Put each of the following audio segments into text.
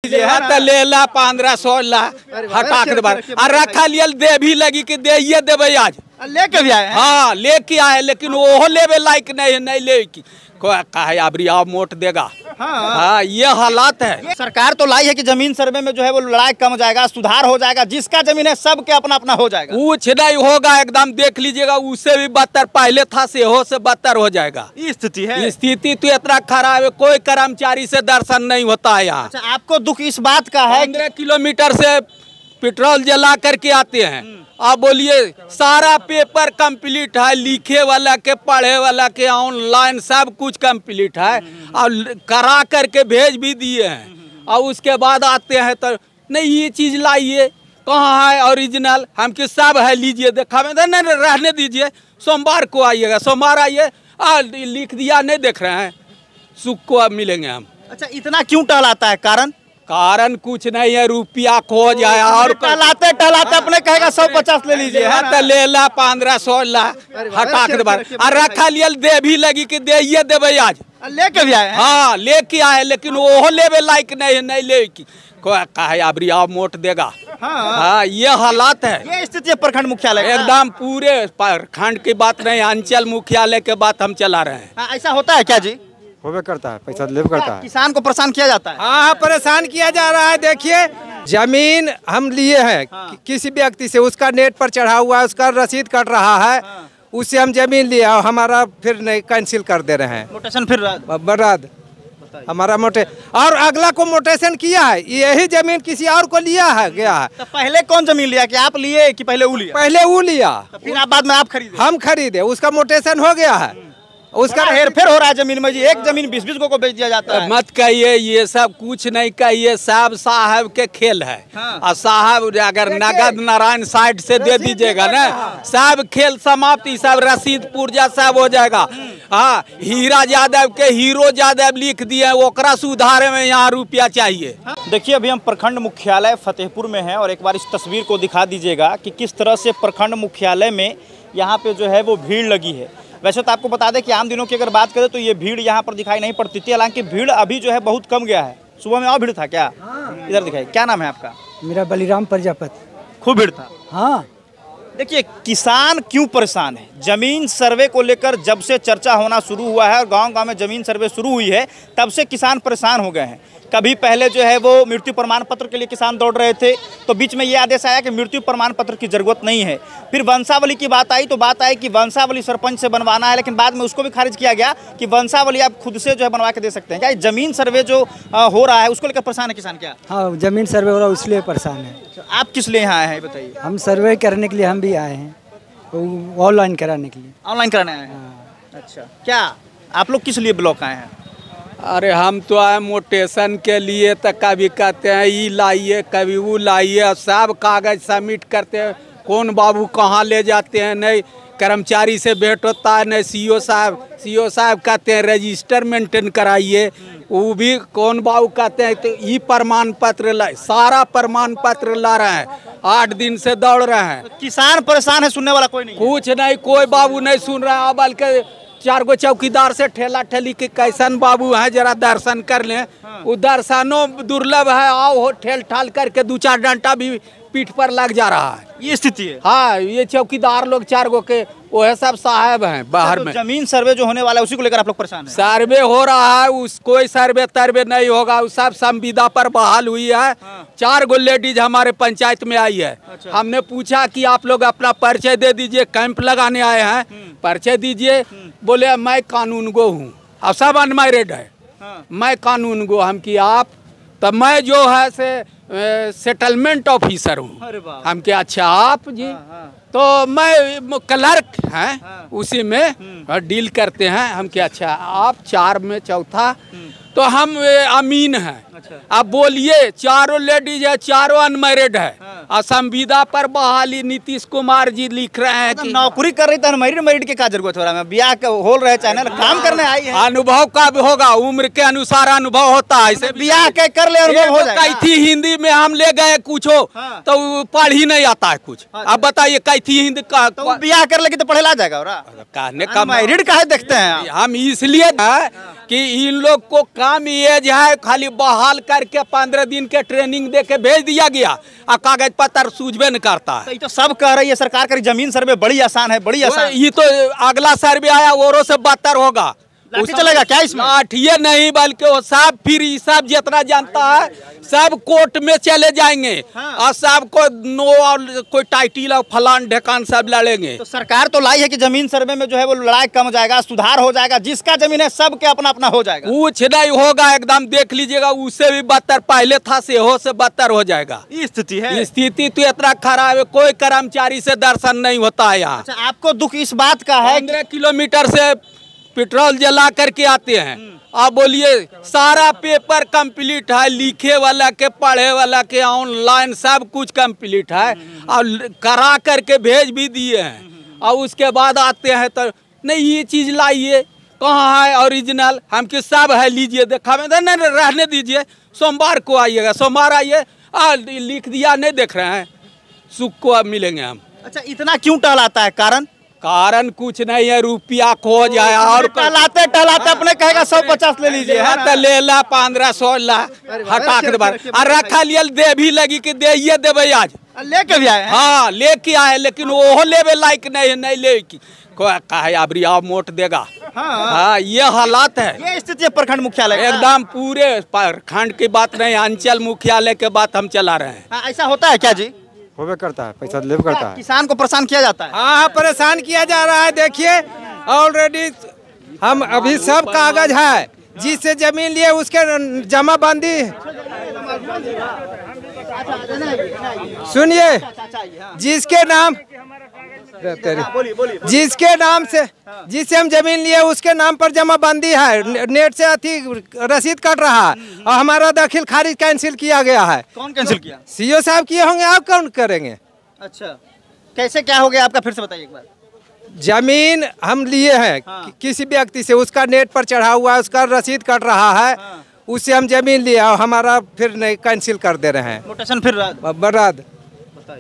ले ला 15-16 हटा के बार और रखा लिया दे भी लगी कि दे ये देवे आज लेके भी आए। हाँ लेके आए लेकिन वो लेवे लायक नहीं ले कहे अबरी आप मोट देगा। हाँ ये हालात है। सरकार तो लाई है कि जमीन सर्वे में जो है वो लड़ाई कम हो जाएगा, सुधार हो जाएगा, जिसका जमीन है सबके अपना अपना हो जाएगा। कुछ नहीं होगा, एकदम देख लीजिएगा, उससे भी बदतर पहले था से हो से बदतर हो जाएगा। ये स्थिति है। स्थिति तो इतना खराब है, कोई कर्मचारी से दर्शन नहीं होता है यहाँ। अच्छा, आपको दुख इस बात का है 15 किलोमीटर से पेट्रोल जला करके आते हैं। आप बोलिए सारा पेपर कंप्लीट है, लिखे वाला के पढ़े वाला के ऑनलाइन सब कुछ कंप्लीट है और करा करके भेज भी दिए हैं। और उसके बाद आते हैं तो नहीं ये चीज़ लाइए, कहाँ है ओरिजिनल, हमके सब है लीजिए देखा में नहीं रहने दीजिए, सोमवार को आइएगा, सोमवार आइए लिख दिया नहीं देख रहे हैं, सुख को अब मिलेंगे हम। अच्छा, इतना क्यों टहलाता है? कारण कुछ नहीं है, रुपया खो जाए और टहलाते टहलाते अपने कहेगा 150 ले लीजिए, तो ले ला 15-16 हटा के बार और रखा लिया दे भी लगी कि दे ये देवे आज लेके भी आए। हाँ लेके आए लेकिन वो लेवे लायक नहीं ले कहे अबरी आप मोट देगा। हाँ ये हालात है। ये स्थिति है प्रखंड मुख्यालय एकदम पूरे प्रखंड की बात नहीं, अंचल मुख्यालय के बात हम चला रहे हैं। ऐसा होता है क्या जी? होबे करता है, पैसा ले करता है। किसान को परेशान किया जाता है। हाँ परेशान किया जा रहा है। देखिए जमीन हम लिए हैं किसी व्यक्ति से, उसका नेट पर चढ़ा हुआ है, उसका रसीद कट रहा है, उससे हम जमीन लिया और हमारा फिर नहीं कैंसिल कर दे रहे हैं। मोटेशन फिर बर्बाद हमारा मोटे और अगला को मोटेशन किया है, यही जमीन किसी और को लिया है गया है। तो पहले कौन जमीन लिया, कि आप लिए कि पहले वो लिया? पहले वो लिया, तो फिर आप बाद में आप खरीदे? हम खरीदे, उसका मोटेशन हो गया है, उसका हेरफेर हो रहा है जमीन में जी। एक जमीन 20-20 को बेच दिया जाता है। मत कहिए, ये सब कुछ नहीं कहिए, सब साहब के खेल है। और साहब अगर नगद नारायण साइड से दे दीजिएगा ना, सब खेल समाप्त, सब रसीद पुर्जा सब हो जाएगा। हाँ हीरा यादव के हीरो यादव लिख दिए, ओकरा सुधारे में यहाँ रुपया चाहिए। देखिए अभी हम प्रखंड मुख्यालय फतेहपुर में हैं और एक बार इस तस्वीर को दिखा दीजिएगा कि किस तरह से प्रखंड मुख्यालय में यहाँ पे जो है वो भीड़ लगी है। वैसे तो आपको बता दें कि आम दिनों की अगर बात करें तो ये भीड़ यहाँ पर दिखाई नहीं पड़ती थी, हालांकि भीड़ अभी जो है बहुत कम गया है। सुबह में और भीड़ था क्या? इधर दिखाई। क्या नाम है आपका? मेरा बलिराम प्रजापति। खूब भीड़ था। हाँ देखिए किसान क्यों परेशान है, जमीन सर्वे को लेकर जब से चर्चा होना शुरू हुआ है और गांव-गांव में जमीन सर्वे शुरू हुई है तब से किसान परेशान हो गए हैं। कभी पहले जो है वो मृत्यु प्रमाण पत्र के लिए किसान दौड़ रहे थे, तो बीच में ये आदेश आया कि मृत्यु प्रमाण पत्र की जरूरत नहीं है। फिर वंशावली की बात आई तो बात आई कि वंशावली सरपंच से बनवाना है, लेकिन बाद में उसको भी खारिज किया गया कि वंशावली आप खुद से जो है बनवा के दे सकते हैं। क्या जमीन सर्वे जो हो रहा है उसको लेकर परेशान है किसान? क्या हाँ जमीन सर्वे हो रहा है इसलिए परेशान है। आप किस लिए यहाँ आए हैं बताइए? हम सर्वे करने के लिए हम भी आए हैं, ऑनलाइन कराने के लिए। ऑनलाइन कराने आए हैं? अच्छा, क्या आप लोग किस लिए ब्लॉक आए हैं? अरे हम तो आए मोटेशन के लिए, तो कभी कहते हैं ये लाइए, कभी वो लाइए, सब कागज सबमिट करते हैं, कौन बाबू कहाँ ले जाते हैं, नहीं कर्मचारी से भेंट होता है, नहीं सीओ साहब कहते हैं रजिस्टर मेंटेन कराइए, वो भी कौन बाबू कहते हैं तो ये प्रमाण पत्र ला, सारा प्रमाण पत्र ला रहे हैं, 8 दिन से दौड़ रहे हैं। तो किसान परेशान है, सुनने वाला कोई नहीं? कुछ नहीं, कोई बाबू नहीं सुन रहा है। बल्कि 4 गो चौकीदार से ठेला ठेली के कैसन बाबू हैं जरा दर्शन कर लें। वो दर्शनों दुर्लभ है, आओ ठेल ठाल करके 2-4 डंटा भी पीठ पर लग जा रहा है। ये स्थिति है। हाँ ये चौकीदार लोग 4 गो के वो है सब साहब हैं बाहर में। जमीन सर्वे जो होने वाला है उसी को लेकर आप लोग परेशान हैं? सर्वे हो रहा है, उस कोई सर्वे तरवे नहीं होगा, उस सब संविदा पर बहाल हुई है। 4 गो लेडीज हमारे पंचायत में आई है। अच्छा। हमने पूछा कि आप लोग अपना परिचय दे दीजिए, कैंप लगाने आए हैं, परिचय दीजिए। बोले मैं कानून गो हूँ, अब सब अनमैरिड है। मैं कानून गो, हम कि आप, तब मैं जो है से सेटलमेंट ऑफिसर हूँ। हम क्या? अच्छा आप जी? तो मैं क्लर्क हैं, उसी में डील करते हैं। हम क्या? अच्छा आप 4 में चौथा, तो हम अमीन हैं। अच्छा। अब बोलिए 4 लेडीज है, 4 अनमैरिड है, और संविदा पर बहाली नीतीश कुमार जी लिख रहे हैं कि नौकरी कर रही तो अनमैरिड के क्या जरूरत हो रहा है? ब्याह हो रहे चैनल काम करने आई है। अनुभव का भी होगा, उम्र के अनुसार अनुभव होता है, इसे ब्याह के कर ले अनुभव हो जाएगा। कैथी हिंदी में हम ले गए कुछ तो पढ़ ही नहीं आता है कुछ। अब बताइए कैथी हिंदी का ब्याह कर लेगी तो पढ़े ला जाएगा? कहने का मैरिड का है देखते हैं हम इसलिए कि इन लोग को काम ये है खाली बहाल करके 15 दिन के ट्रेनिंग दे के भेज दिया गया और कागज पत्र सूझबे न करता है। ये तो सब कह रही है सरकार का जमीन सर्वे बड़ी आसान है, बड़ी आसान। ये तो अगला सर्वे आया और से बदतर होगा। लाठी चलेगा क्या इसमें? लाठिए नहीं बल्कि वो सब फिर सब जितना जानता है सब कोर्ट में चले जाएंगे। हाँ। और सबको नो और कोई टाइटिल और फलान ढकान सब लड़ेंगे। तो सरकार तो लाई है कि जमीन सर्वे में जो है वो लड़ाई कम हो जाएगा, सुधार हो जाएगा, जिसका जमीन है सबके अपना अपना हो जाएगा। कुछ नहीं होगा, एकदम देख लीजिएगा, उससे भी बदतर पहले था से हो से बदतर हो जाएगा। ये स्थिति है। स्थिति तो इतना खराब है, कोई कर्मचारी से दर्शन नहीं होता है यहाँ। अच्छा, आपको दुख इस बात का है 15 किलोमीटर से पेट्रोल जला करके आते हैं। आप बोलिए सारा पेपर कंप्लीट है, लिखे वाला के पढ़े वाला के ऑनलाइन सब कुछ कंप्लीट है और करा करके भेज भी दिए हैं। और उसके बाद आते हैं तो नहीं ये चीज़ लाइए, कहाँ है ओरिजिनल, हमके सब है लीजिए देखा में नहीं रहने दीजिए, सोमवार को आइएगा, सोमवार आइए लिख दिया नहीं देख रहे हैं, सुख को अब मिलेंगे हम। अच्छा, इतना क्यों टहलाता है? कारण कुछ नहीं है, रुपया खो जाए और टहलाते टहलाते अपने कहेगा 150 ले लीजिए, है ना? ले ला 1500 ला हटा के बार और रखा लिया दे भी लगी कि दे ये देवे आज लेके भी आए हैं। हाँ लेके आए, लेकिन वो लेवे लायक नहीं ले की कहे अबरी आप मोट देगा। हाँ ये हालात है, ये स्थिति है प्रखंड मुख्यालय एकदम पूरे प्रखंड की बात नहीं, अंचल मुख्यालय के बात हम चला रहे हैं। ऐसा होता है क्या जी? होबे करता है, पैसा लेब करता है। किसान को परेशान किया जाता है। हाँ परेशान किया जा रहा है। देखिए ऑलरेडी हम अभी सब कागज है, जिससे जमीन लिए उसके जमाबंदी। सुनिए, जिसके नाम जिसके नाम से जिससे हम जमीन लिए उसके नाम पर जमाबंदी है, नेट से अति रसीद कट रहा है और हमारा दाखिल खारिज कैंसिल किया गया है। कौन कैंसिल किया? सीओ साहब किए होंगे, आप कौन करेंगे? अच्छा, कैसे क्या हो गया आपका, फिर से बताइए एक बार। जमीन हम लिए हैं किसी व्यक्ति से, उसका नेट पर चढ़ा हुआ है, उसका रसीद कट रहा है, उससे हम जमीन लिए और हमारा फिर नहीं कैंसिल कर दे रहे हैं। मोटेशन फिर बर्बाद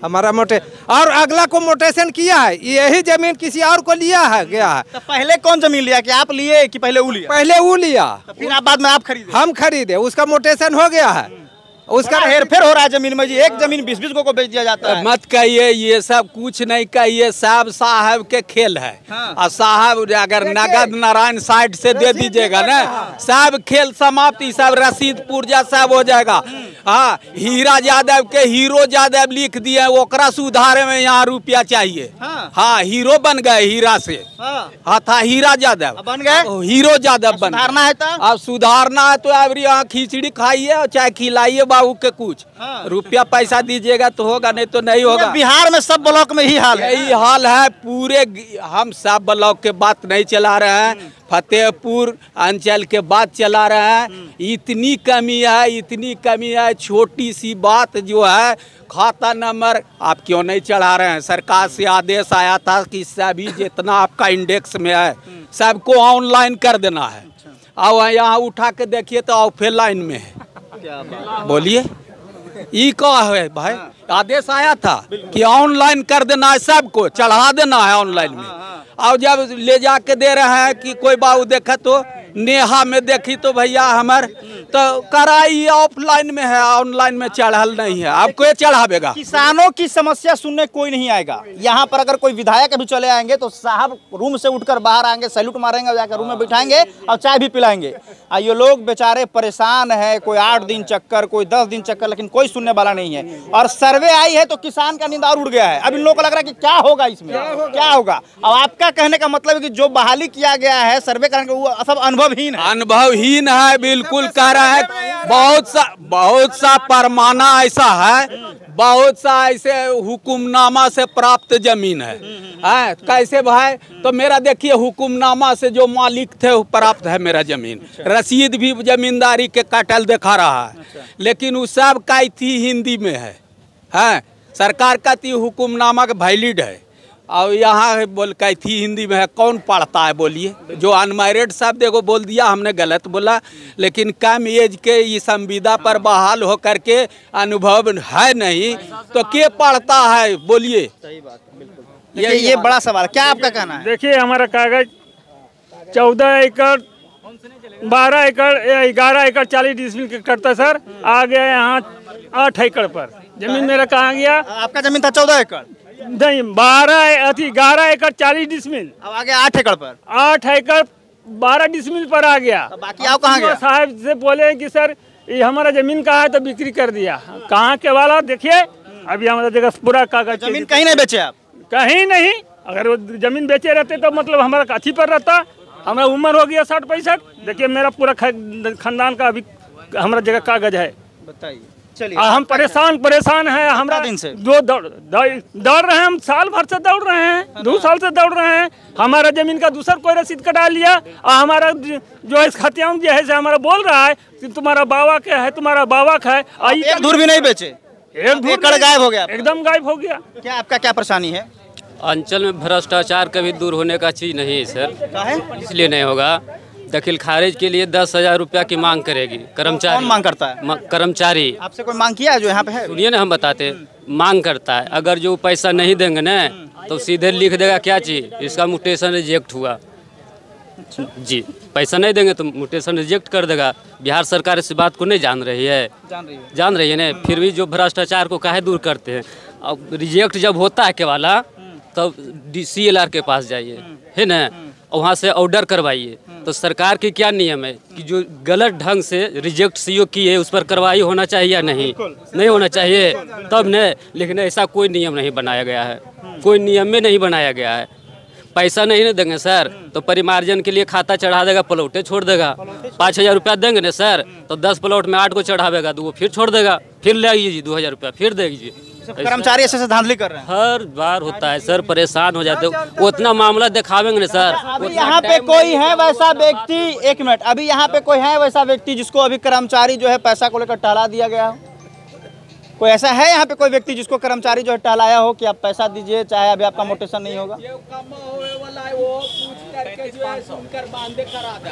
हमारा मोटे और अगला को मोटेशन किया है, यही जमीन किसी और को लिया है गया है। तो पहले कौन जमीन लिया, कि आप लिए कि पहले वो लिया? पहले वो लिया, तो फिर आप बाद में आप खरीदे? हम खरीदे, उसका मोटेशन हो गया है, उसका हेरफेर हो रहा है जमीन में जी। एक जमीन 20-20 को बेच दिया जाता है। मत कहिए, ये सब कुछ नहीं कहिए, सब साहब के खेल है। और साहब अगर नगद नारायण साइड से दे दीजिएगा ना, सब खेल समाप्त, सब रसीद पुर्जा सब हो जाएगा। हाँ, हीरा यादव के हीरो यादव लिख दिए, ओकरा सुधारे में यहाँ रुपया चाहिए। हाँ हीरो बन गए, हीरा से हाँ था हीरा यादव बन गए, हीरो यादव बन। सुधारना है तो अब सुधारना है तो अब यहाँ खिचड़ी खाइए और चाहे खिलाइए बाबू के कुछ रुपया पैसा दीजिएगा तो होगा, नहीं तो नहीं होगा। बिहार में सब ब्लॉक में ही हाल है, यही हाल है पूरे। हम सब ब्लॉक के बात नहीं चला रहे हैं, फतेहपुर अंचल के बात चला रहे हैं। इतनी कमी है, इतनी कमी है, छोटी सी बात जो है खाता नंबर आप क्यों नहीं चढ़ा रहे हैं? सरकार से आदेश आया था कि सभी जितना आपका इंडेक्स में है सबको ऑनलाइन कर देना है। और यहाँ उठा के देखिए तो ऑफलाइन में है। बोलिए ये क्या है भाई? आदेश आया था कि ऑनलाइन कर देना है, सबको चढ़ा देना है ऑनलाइन में। और जब ले जाके दे रहे हैं कि कोई बाबू देखा तो नेहा में देखी तो भैया हमार तो कराई ऑफलाइन में है, ऑनलाइन में चढ़ल नहीं है, आपको ये चढ़ावेगा। किसानों की समस्या सुनने कोई नहीं आएगा यहाँ पर। अगर कोई विधायक भी चले आएंगे तो साहब रूम से उठकर बाहर आएंगे, सैल्यूट मारेंगे, जाकर रूम में बिठाएंगे और चाय भी पिलाएंगे। और ये लोग बेचारे परेशान है, कोई 8 दिन चक्कर, कोई 10 दिन चक्कर, लेकिन कोई सुनने वाला नहीं है। और सर्वे आई है तो किसान का नींद और उड़ गया है। अब इन लोगों को लग रहा है कि क्या होगा इसमें, क्या होगा। अब आपका कहने का मतलब है कि जो बहाली किया गया है सर्वे करने का वो सब अनुभवहीन है। अनुभवहीन है, बिल्कुल कह रहा है। बहुत सा परमाना ऐसा है, बहुत सा ऐसे हुकुमनामा से प्राप्त जमीन है। कैसे भाई? तो मेरा देखिए हुकुमनामा से जो मालिक थे वो प्राप्त है मेरा जमीन, रसीद भी जमींदारी के कटल दिखा रहा है, लेकिन वो सब का थी हिंदी में है। सरकार का थी हुकुमनामा का वैलिड है और यहाँ बोल कही थी हिंदी में है। कौन पढ़ता है बोलिए? जो अनमैरिड शब्द देखो बोल दिया हमने, गलत बोला, लेकिन कम एज के ये संविदा पर बहाल हो करके अनुभव है नहीं तो के पढ़ता है बोलिए? सही बात है, बिल्कुल। ये बड़ा सवाल, क्या आपका कहना है? देखिए हमारा कागज 14 एकड़ 12 एकड़ 11 एकड़ 40 डिसमिल करता सर, आ गया यहाँ 8 एकड़ पर जमीन मेरा कहाँ गया। आपका जमीन था 14 एकड़, नहीं 11 एकड़ 40 डिसमिल, अब आ गया 8 एकड़ पर, 8 एकड़ 12 डिसमिल पर आ गया। तो बाकी आप कहाँ गया? साहब से बोले कि सर ये हमारा जमीन कहाँ है, तो बिक्री कर दिया। कहाँ के वाला देखिए, अभी हमारा जगह पूरा कागज, जमीन कहीं नहीं बेचे आप? कहीं नहीं। अगर वो जमीन बेचे रहते तो मतलब हमारा काठी पर रहता। हमारा उम्र हो गया 60-65, देखिए मेरा पूरा खानदान का अभी हमारा जगह कागज है। बताइए, चलिए। हम परेशान हैं। हमरा दिन से दौड़ रहे हैं, हम साल भर से दौड़ रहे हैं, 2 साल से दौड़ रहे हैं। हमारा जमीन का दूसरा कोई रसीद कटा लिया, और हमारा जो है खतियान जो है हमारा बोल रहा है कि तुम्हारा बाबा का है, तुम्हारा बाबा का है। एक धूर भी नहीं बेचे, एक एकड़ गायब हो गया, एकदम गायब हो गया। क्या आपका क्या परेशानी है? अंचल में भ्रष्टाचार कभी दूर होने का चीज़ नहीं है सर, क्या है? इसलिए नहीं होगा। दखिल खारिज के लिए 10,000 रुपया की मांग करेगी कर्मचारी। कौन मांग करता है? कर्मचारी। आपसे कोई मांग किया है जो यहाँ पे है? सुनिए ना, हम बताते, मांग करता है। अगर जो पैसा नहीं देंगे ना तो सीधे लिख देगा क्या चीज़, इसका म्यूटेशन रिजेक्ट हुआ जी। पैसा नहीं देंगे तो म्यूटेशन रिजेक्ट कर देगा। बिहार सरकार इस बात को नहीं जान रही है, जान रही है ना, फिर भी जो भ्रष्टाचार को काहे दूर करते हैं। अब रिजेक्ट जब होता है केवाला तब DCLR के पास जाइए, है ना, वहाँ से ऑर्डर करवाइए। तो सरकार की क्या नियम है कि जो गलत ढंग से रिजेक्ट CO की है उस पर कार्रवाई होना चाहिए या नहीं, नहीं होना चाहिए तब न। लेकिन ऐसा कोई नियम नहीं बनाया गया है, कोई नियम में नहीं बनाया गया है। पैसा नहीं देंगे सर तो परिमार्जन के लिए खाता चढ़ा देगा, प्लॉटे छोड़ देगा। 5,000 रुपया देंगे ना सर तो 10 प्लॉट में 8 को चढ़ावेगा, 2 फिर छोड़ देगा, फिर ले आइए जी 2,000 रुपया फिर देगी। कर्मचारी ऐसे धांधली कर रहे हैं, हर बार होता है सर, परेशान हो जाते हो। उतना मामला दिखावेंगे ना सर। अभी यहाँ पे कोई है वैसा व्यक्ति, 1 मिनट, अभी यहाँ पे कोई है वैसा व्यक्ति जिसको अभी कर्मचारी जो है पैसा को लेकर टहला दिया गया हो? कोई ऐसा है यहाँ पे कोई व्यक्ति जिसको कर्मचारी जो है टहलाया हो कि आप पैसा दीजिए चाहे अभी आपका मोटेशन नहीं होगा?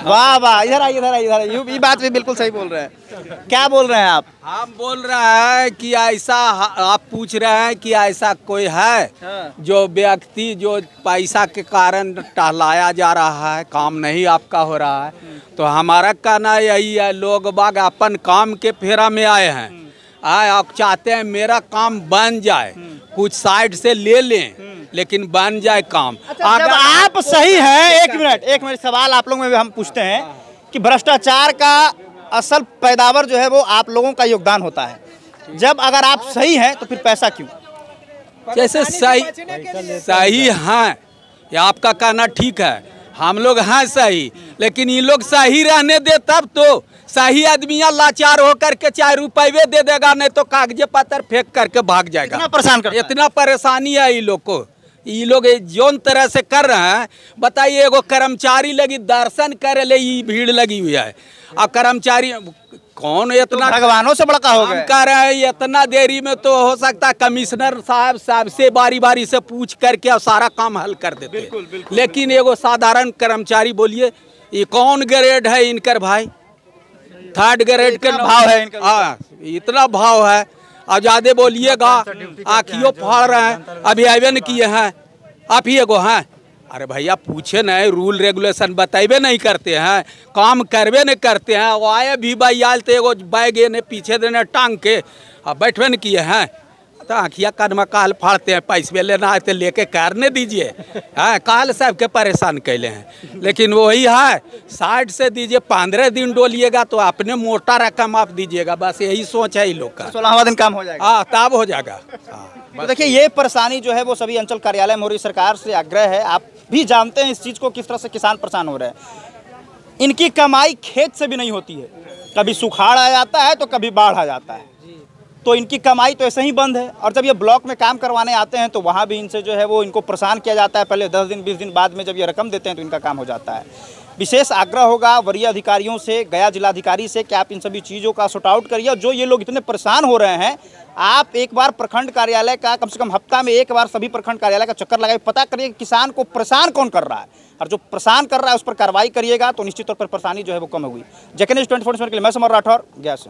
वाह वाह, इधर आइए, ये बात भी बिल्कुल सही बोल रहे हैं। क्या बोल रहे हैं आप? हम बोल रहे हैं कि ऐसा, आप पूछ रहे हैं कि ऐसा कोई है जो व्यक्ति जो पैसा के कारण टहलाया जा रहा है, काम नहीं आपका हो रहा है। तो हमारा कहना यही है, लोग बाग अपन काम के फेरा में आए हैं, आप चाहते हैं मेरा काम बन जाए, कुछ साइड से ले लें लेकिन बन जाए काम। अच्छा, जब आप सही हैं, एक मिनट सवाल आप लोगों में भी हम पूछते हैं कि भ्रष्टाचार का असल पैदावार जो है वो आप लोगों का योगदान होता है। जब अगर आप सही हैं तो फिर पैसा क्यों? जैसे सही हैं, ये आपका कहना ठीक है, हम लोग हैं सही, लेकिन ये लोग सही रहने दे तब तो। सही आदमी लाचार होकर के 4 रुपये दे देगा, नहीं तो कागज पत्र फेंक करके भाग जाएगा। इतना परेशानी है ये लोग को। ये लोग जोन तरह से कर रहे हैं, बताइए, एगो कर्मचारी लगी दर्शन करे ले ये भीड़ लगी हुई है, और कर्मचारी कौन इतना तो भगवानों से बड़ा हो गया कर रहे हैं। इतना देरी में तो हो सकता है कमिश्नर साहब से बारी से पूछ करके और सारा काम हल कर देते। बिल्कुल। लेकिन एगो साधारण कर्मचारी, बोलिए ये कौन ग्रेड है इनकर भाई? 3rd ग्रेड के भाव है इनका। हाँ, इतना भाव है। अब ज्यादा बोलिएगा आँखियों फाड़ रहे हैं। अभी आवेदन किए हैं, आप ही एगो हैं। अरे भैया पूछे नहीं, रूल रेगुलेशन बताइबे नहीं करते हैं, काम करबे नहीं करते हैं। वो आए भी भाई आल तो एगो बैग ने पीछे देने टांग के अब बैठबे नहीं किए हैं, तो आँखिया कदमा काल फाड़ते हैं। पैसे लेना है तो लेके करने दीजिए। हाँ, काल साहब के परेशान कैले हैं, लेकिन वही है 60 से दीजिए, 15 दिन डोलिएगा तो अपने मोटा रकम आप दीजिएगा। बस यही सोच है इन लोग का। 16वां दिन काम हो जाएगा। हाँ, तब हो जाएगा। तो देखिए, ये परेशानी जो है वो सभी अंचल कार्यालय में हो रही। सरकार से आग्रह है, आप भी जानते हैं इस चीज़ को, किस तरह से किसान परेशान हो रहे हैं। इनकी कमाई खेत से भी नहीं होती है, कभी सुखाड़ आ जाता है तो कभी बाढ़ आ जाता है, तो इनकी कमाई तो ऐसे ही बंद है। और जब ये ब्लॉक में काम करवाने आते हैं तो वहाँ भी इनसे जो है वो इनको परेशान किया जाता है। पहले 10 दिन 20 दिन बाद में जब ये रकम देते हैं तो इनका काम हो जाता है। विशेष आग्रह होगा वरीय अधिकारियों से, गया जिलाधिकारी से, कि आप इन सभी चीज़ों का सॉर्ट आउट करिए। और जो ये लोग इतने परेशान हो रहे हैं, आप एक बार प्रखंड कार्यालय का कम से कम हफ्ता में एक बार सभी प्रखंड कार्यालय का चक्कर लगाइए, पता करिए किसान को परेशान कौन कर रहा है, और जो परेशान कर रहा है उस पर कार्रवाई करिएगा तो निश्चित तौर पर परेशानी जो है वो कम होगी। जैके न्यूज़ 24 के लिए मैं समर राठौर, गया से।